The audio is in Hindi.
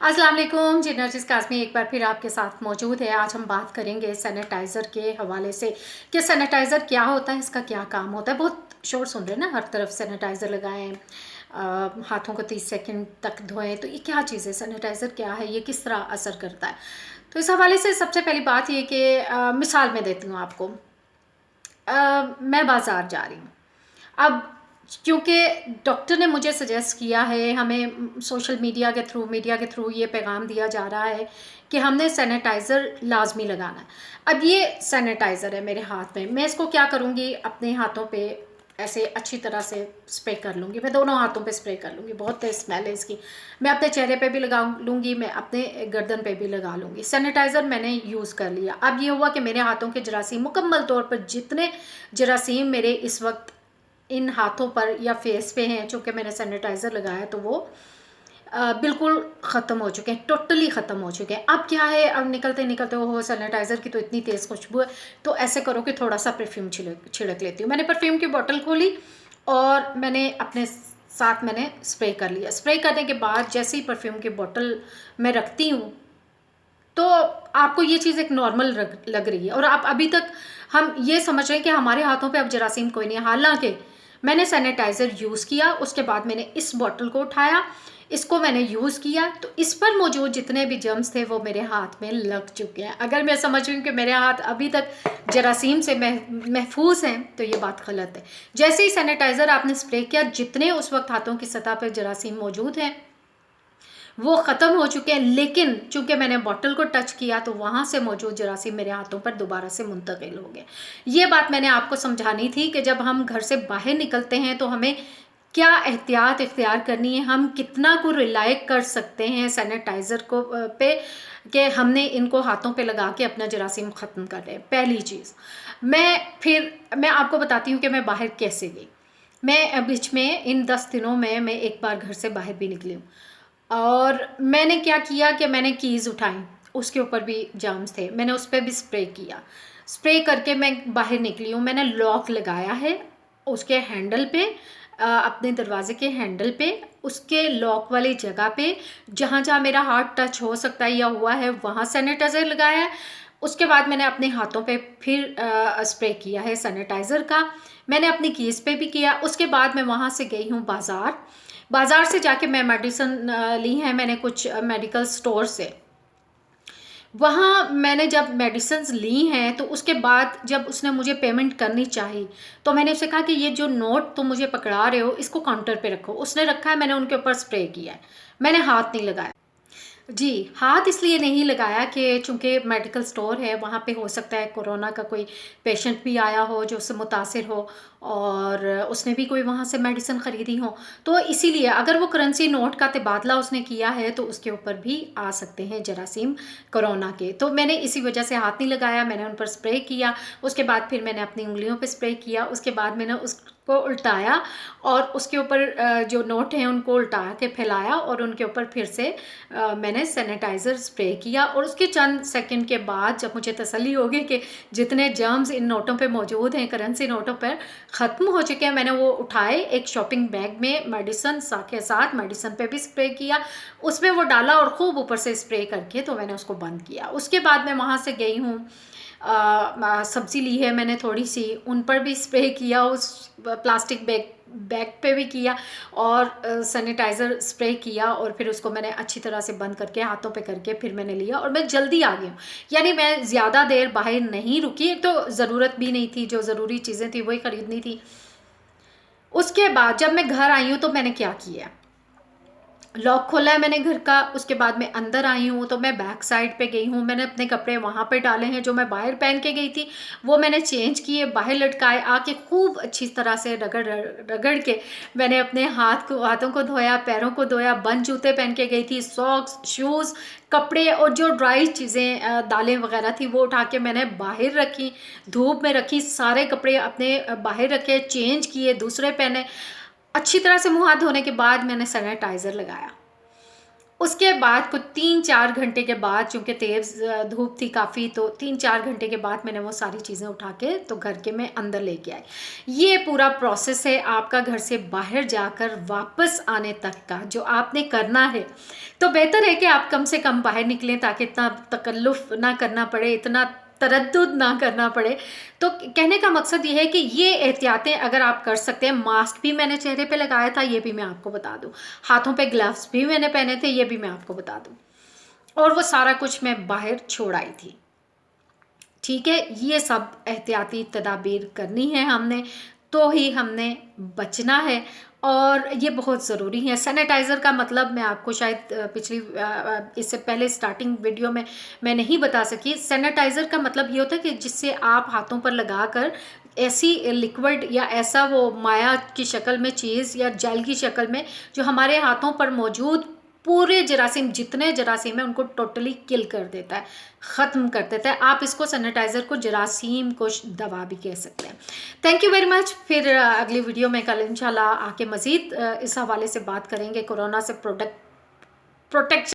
अस्सलाम वालेकुम जी, नर्जिस काज़मी एक बार फिर आपके साथ मौजूद है। आज हम बात करेंगे सैनिटाइज़र के हवाले से कि सैनिटाइज़र क्या होता है, इसका क्या काम होता है। बहुत शोर सुन रहे हैं ना, हर तरफ सैनिटाइज़र लगाएं, हाथों को 30 सेकंड तक धोएं। तो ये क्या चीज़ है, सैनिटाइज़र क्या है, ये किस तरह असर करता है। तो इस हवाले से सबसे पहली बात ये कि मिसाल मैं देती हूँ आपको। मैं बाज़ार जा रही हूँ अब, क्योंकि डॉक्टर ने मुझे सजेस्ट किया है, हमें सोशल मीडिया के थ्रू ये पैगाम दिया जा रहा है कि हमने सैनिटाइज़र लाजमी लगाना है। अब ये सैनिटाइज़र है मेरे हाथ में, मैं इसको क्या करूँगी, अपने हाथों पे ऐसे अच्छी तरह से स्प्रे कर लूँगी। मैं दोनों हाथों पे स्प्रे कर लूँगी, बहुत तेज़ स्मेल है इसकी। मैं अपने चेहरे पे भी लगा लूँगी, मैं अपने गर्दन पे भी लगा लूँगी। सैनिटाइज़र मैंने यूज़ कर लिया। अब ये हुआ कि मेरे हाथों के जरासीम मुकम्मल तौर पर, जितने जरासीम मेरे इस वक्त इन हाथों पर या फेस पे हैं, चूँकि मैंने सैनिटाइज़र लगाया, तो वो बिल्कुल ख़त्म हो चुके हैं, टोटली ख़त्म हो चुके हैं। अब क्या है, अब निकलते निकलते हो सैनिटाइज़र की तो इतनी तेज़ खुशबू है, तो ऐसे करो कि थोड़ा सा परफ्यूम छिड़क लेती हूँ। मैंने परफ्यूम की बोतल खोली और मैंने अपने साथ मैंने स्प्रे कर लिया। स्प्रे करने के बाद जैसे ही परफ्यूम की बोतल मैं रखती हूँ, तो आपको ये चीज़ एक नॉर्मल लग रही है, और आप अभी तक हम ये समझ रहे हैं कि हमारे हाथों पे अब जरासीम कोई नहीं है। हालांकि मैंने सैनिटाइज़र यूज़ किया, उसके बाद मैंने इस बॉटल को उठाया, इसको मैंने यूज़ किया, तो इस पर मौजूद जितने भी जर्म्स थे वो मेरे हाथ में लग चुके हैं। अगर मैं समझ रही हूँ कि मेरे हाथ अभी तक जरासीम से महफूज हैं, तो ये बात गलत है। जैसे ही सैनिटाइज़र आपने स्प्रे किया, जितने उस वक्त हाथों की सतह पर जरासीम मौजूद हैं वो ख़त्म हो चुके हैं। लेकिन चूंकि मैंने बॉटल को टच किया, तो वहाँ से मौजूद जरासीम मेरे हाथों पर दोबारा से मुंतकिल हो गए। ये बात मैंने आपको समझानी थी कि जब हम घर से बाहर निकलते हैं तो हमें क्या एहतियात इख्तियार करनी है, हम कितना को रिलाई कर सकते हैं सैनिटाइज़र को पे, कि हमने इनको हाथों पे लगा के अपना जरासीम ख़त्म कर लें। पहली चीज़, मैं आपको बताती हूँ कि मैं बाहर कैसे गई। मैं बीच में इन 10 दिनों में मैं एक बार घर से बाहर भी निकली हूँ, और मैंने क्या किया कि मैंने कीज़ उठाई, उसके ऊपर भी जर्म्स थे, मैंने उस पर भी स्प्रे किया। स्प्रे करके मैं बाहर निकली हूँ। मैंने लॉक लगाया है उसके हैंडल पे, अपने दरवाजे के हैंडल पे, उसके लॉक वाली जगह पे जहाँ जहाँ मेरा हाथ टच हो सकता है या हुआ है, वहाँ सैनिटाइज़र लगाया है। उसके बाद मैंने अपने हाथों पे फिर स्प्रे किया है सैनिटाइज़र का। मैंने अपनी कीज़ पे भी किया। उसके बाद मैं वहाँ से गई हूँ बाज़ार से जाके मैं मेडिसिन ली है मैंने कुछ मेडिकल स्टोर से। वहाँ मैंने जब मेडिसिन्स ली हैं, तो उसके बाद जब उसने मुझे पेमेंट करनी चाहिए, तो मैंने उससे कहा कि ये जो नोट तुम मुझे पकड़ा रहे हो, इसको काउंटर पे रखो। उसने रखा है, मैंने उनके ऊपर स्प्रे किया है, मैंने हाथ नहीं लगाया। जी, हाथ इसलिए नहीं लगाया कि चूँकि मेडिकल स्टोर है, वहाँ पे हो सकता है कोरोना का कोई पेशेंट भी आया हो जो उससे मुतासिर हो, और उसने भी कोई वहाँ से मेडिसिन ख़रीदी हो। तो इसीलिए अगर वो करेंसी नोट का तबादला उसने किया है, तो उसके ऊपर भी आ सकते हैं जरासीम कोरोना के। तो मैंने इसी वजह से हाथ नहीं लगाया, मैंने उन पर स्प्रे किया। उसके बाद फिर मैंने अपनी उँगलियों पे स्प्रे किया। उसके बाद मैंने उसको उल्टाया और उसके ऊपर जो नोट हैं उनको उल्टा के फैलाया, और उनके ऊपर फिर से मैंने सैनिटाइज़र स्प्रे किया। और उसके चंद सेकंड के बाद जब मुझे तसल्ली हो गई कि जितने जर्म्स इन नोटों पे मौजूद हैं, करेंसी नोटों पर ख़त्म हो चुके हैं, मैंने वो उठाए, एक शॉपिंग बैग में मेडिसिन के साथ मेडिसिन पे भी स्प्रे किया, उसमें वो डाला और ख़ूब ऊपर से स्प्रे करके तो मैंने उसको बंद किया। उसके बाद मैं वहाँ से गई हूँ, सब्ज़ी ली है मैंने थोड़ी सी, उन पर भी स्प्रे किया, उस प्लास्टिक बैग पे भी किया, और सैनिटाइज़र स्प्रे किया, और फिर उसको मैंने अच्छी तरह से बंद करके हाथों पे करके फिर मैंने लिया, और मैं जल्दी आ गई हूँ। यानी मैं ज़्यादा देर बाहर नहीं रुकी, एक तो ज़रूरत भी नहीं थी, जो ज़रूरी चीज़ें थी वही ख़रीदनी थी। उसके बाद जब मैं घर आई हूँ, तो मैंने क्या किया, लॉक खोला है मैंने घर का। उसके बाद मैं अंदर आई हूँ, तो मैं बैक साइड पे गई हूँ, मैंने अपने कपड़े वहाँ पे डाले हैं जो मैं बाहर पहन के गई थी, वो मैंने चेंज किए, बाहर लटकाए, आके खूब अच्छी तरह से रगड़ रगड़ के मैंने अपने हाथों को धोया, पैरों को धोया, बंद जूते पहन के गई थी, सॉक्स, शूज़, कपड़े और जो ड्राई चीज़ें दालें वगैरह थी वो उठा के मैंने बाहर रखी, धूप में रखी, सारे कपड़े अपने बाहर रखे, चेंज किए, दूसरे पहने। अच्छी तरह से मुँह हाथ धोने के बाद मैंने सैनिटाइज़र लगाया। उसके बाद कुछ 3-4 घंटे के बाद, चूँकि तेज़ धूप थी काफ़ी, तो 3-4 घंटे के बाद मैंने वो सारी चीज़ें उठा के तो घर के मैं अंदर लेके आई। ये पूरा प्रोसेस है आपका घर से बाहर जाकर वापस आने तक का, जो आपने करना है। तो बेहतर है कि आप कम से कम बाहर निकलें ताकि इतना तकल्लुफ़ ना करना पड़े, इतना तरद्दुद ना करना पड़े। तो कहने का मकसद ये है कि ये एहतियातें अगर आप कर सकते हैं, मास्क भी मैंने चेहरे पे लगाया था, ये भी मैं आपको बता दूं, हाथों पे ग्लव्स भी मैंने पहने थे, ये भी मैं आपको बता दूं, और वो सारा कुछ मैं बाहर छोड़ आई थी। ठीक है, ये सब एहतियाती तदाबीर करनी है हमने, तो ही हमने बचना है, और ये बहुत ज़रूरी है। सैनिटाइज़र का मतलब मैं आपको शायद इससे पहले स्टार्टिंग वीडियो में मैं नहीं बता सकी। सैनिटाइज़र का मतलब ये होता है कि जिससे आप हाथों पर लगाकर ऐसी लिक्विड या ऐसा वो माया की शक्ल में चीज़ या जेल की शक्ल में जो हमारे हाथों पर मौजूद पूरे जरासीम, जितने जरासीम है उनको टोटली किल कर देता है, ख़त्म कर देता है। आप इसको सैनिटाइज़र को जरासीम को दवा भी कह सकते हैं। Thank you very much. फिर अगली वीडियो में कल इंशाल्लाह आके मज़ीद इस हवाले से बात करेंगे, कोरोना से प्रोटेक्ट